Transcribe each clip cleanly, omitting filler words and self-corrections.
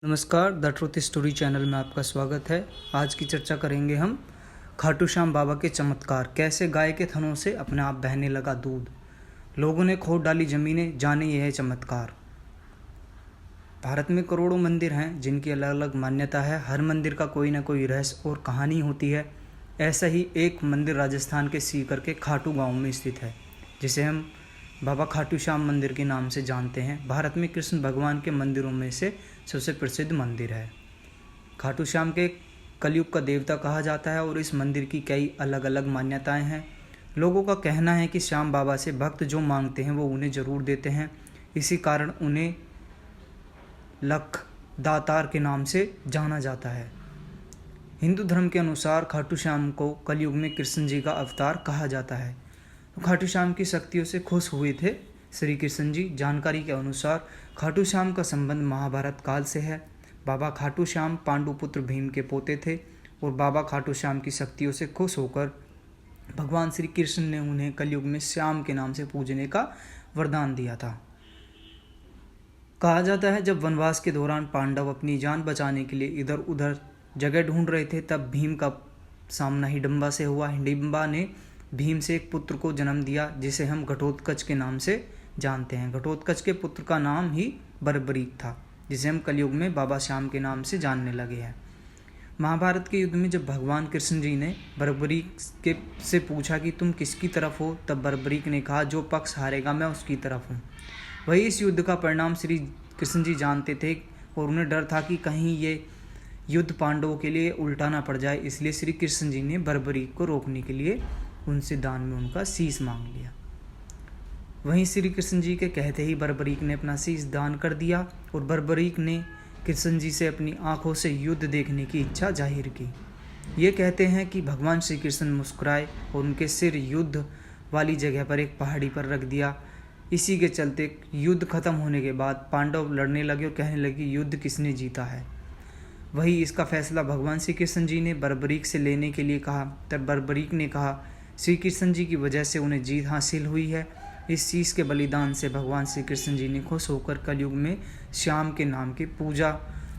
नमस्कार, the truth story channel में आपका स्वागत है। आज की चर्चा करेंगे हम खाटू श्याम बाबा के चमत्कार। कैसे गाय के थनों से अपने आप बहने लगा दूध, लोगों ने खोद डाली ज़मीनें, जाने यह है चमत्कार। भारत में करोड़ों मंदिर हैं जिनकी अलग अलग मान्यता है। हर मंदिर का कोई ना कोई रहस्य और कहानी होती है। ऐसा ही एक मंदिर राजस्थान के सीकर के खाटू गाँव में स्थित है, जिसे हम बाबा खाटू श्याम मंदिर के नाम से जानते हैं। भारत में कृष्ण भगवान के मंदिरों में से सबसे प्रसिद्ध मंदिर है। खाटू श्याम के कलयुग का देवता कहा जाता है और इस मंदिर की कई अलग अलग मान्यताएं हैं। लोगों का कहना है कि श्याम बाबा से भक्त जो मांगते हैं वो उन्हें ज़रूर देते हैं। इसी कारण उन्हें लख दातार के नाम से जाना जाता है। हिंदू धर्म के अनुसार खाटू श्याम को कलयुग में कृष्ण जी का अवतार कहा जाता है। तो खाटू श्याम की शक्तियों से खुश हुए थे श्री कृष्ण जी। जानकारी के अनुसार खाटू श्याम का संबंध महाभारत काल से है। बाबा खाटू श्याम पांडुपुत्र भीम के पोते थे और बाबा खाटू श्याम की शक्तियों से खुश होकर भगवान श्री कृष्ण ने उन्हें कलयुग में श्याम के नाम से पूजने का वरदान दिया था। कहा जाता है जब वनवास के दौरान पांडव अपनी जान बचाने के लिए इधर उधर जगह ढूंढ रहे थे, तब भीम का सामना हिडिंबा से हुआ। हिडिंबा ने भीम से एक पुत्र को जन्म दिया जिसे हम घटोत्कच के नाम से जानते हैं। घटोत्कच के पुत्र का नाम ही बर्बरीक था, जिसे हम कलयुग में बाबा श्याम के नाम से जानने लगे हैं। महाभारत के युद्ध में जब भगवान कृष्ण जी ने बर्बरीक से पूछा कि तुम किसकी तरफ हो, तब बर्बरीक ने कहा जो पक्ष हारेगा मैं उसकी तरफ हूँ। वही इस युद्ध का परिणाम श्री कृष्ण जी जानते थे और उन्हें डर था कि कहीं ये युद्ध पांडवों के लिए उल्टा ना पड़ जाए, इसलिए श्री कृष्ण जी ने बर्बरीक को रोकने के लिए उनसे दान में उनका शीश मांग लिया। वहीं श्री कृष्ण जी के कहते ही बर्बरीक ने अपना शीश दान कर दिया और बर्बरीक ने कृष्ण जी से अपनी आंखों से युद्ध देखने की इच्छा जाहिर की। ये कहते हैं कि भगवान श्री कृष्ण मुस्कुराए और उनके सिर युद्ध वाली जगह पर एक पहाड़ी पर रख दिया। इसी के चलते युद्ध खत्म होने के बाद पांडव लड़ने लगे और कहने लगे युद्ध किसने जीता है। वही इसका फैसला भगवान श्री कृष्ण जी ने बर्बरीक से लेने के लिए कहा। तब बर्बरीक ने कहा श्री कृष्ण जी की वजह से उन्हें जीत हासिल हुई है। इस शीश के बलिदान से भगवान श्री कृष्ण जी ने खुश होकर कलयुग में श्याम के नाम की पूजा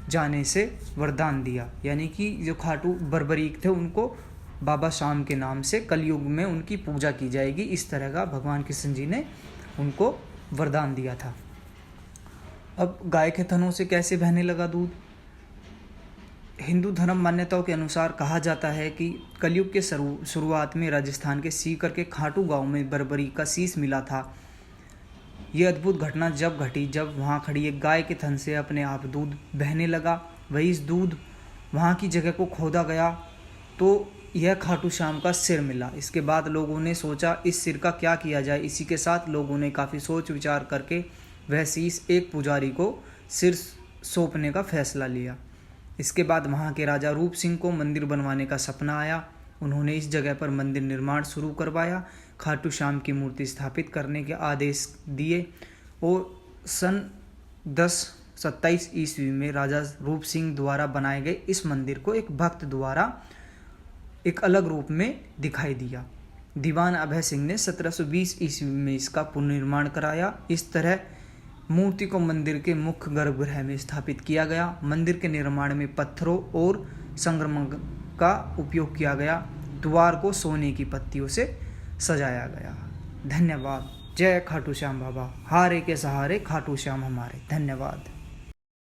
जाने से वरदान दिया। यानी कि जो खाटू बर्बरीक थे उनको बाबा श्याम के नाम से कलयुग में उनकी पूजा की जाएगी। इस तरह का भगवान कृष्ण जी ने उनको वरदान दिया था। अब गाय के थनों से कैसे बहने लगा दूध। हिंदू धर्म मान्यताओं के अनुसार कहा जाता है कि कलयुग के शुरुआत में राजस्थान के सीकर के खाटू गांव में बर्बरीक का शीश मिला था। यह अद्भुत घटना जब घटी जब वहां खड़ी एक गाय के थन से अपने आप दूध बहने लगा। वही इस दूध वहां की जगह को खोदा गया तो यह खाटू श्याम का सिर मिला। इसके बाद लोगों ने सोचा इस सिर का क्या किया जाए। इसी के साथ लोगों ने काफ़ी सोच विचार करके वह शीश एक पुजारी को सिर सौंपने का फैसला लिया। इसके बाद वहाँ के राजा रूप सिंह को मंदिर बनवाने का सपना आया। उन्होंने इस जगह पर मंदिर निर्माण शुरू करवाया, खाटू श्याम की मूर्ति स्थापित करने के आदेश दिए और सन 1027 ईस्वी में राजा रूप सिंह द्वारा बनाए गए इस मंदिर को एक भक्त द्वारा एक अलग रूप में दिखाई दिया। दीवान अभय सिंह ने 1720 ईस्वी में इसका पुनर्निर्माण कराया। इस तरह मूर्ति को मंदिर के मुख्य गर्भगृह में स्थापित किया गया। मंदिर के निर्माण में पत्थरों और संगमरमर का उपयोग किया गया। द्वार को सोने की पत्तियों से सजाया गया। धन्यवाद। जय खाटू श्याम बाबा, हारे के सहारे खाटू श्याम हमारे। धन्यवाद।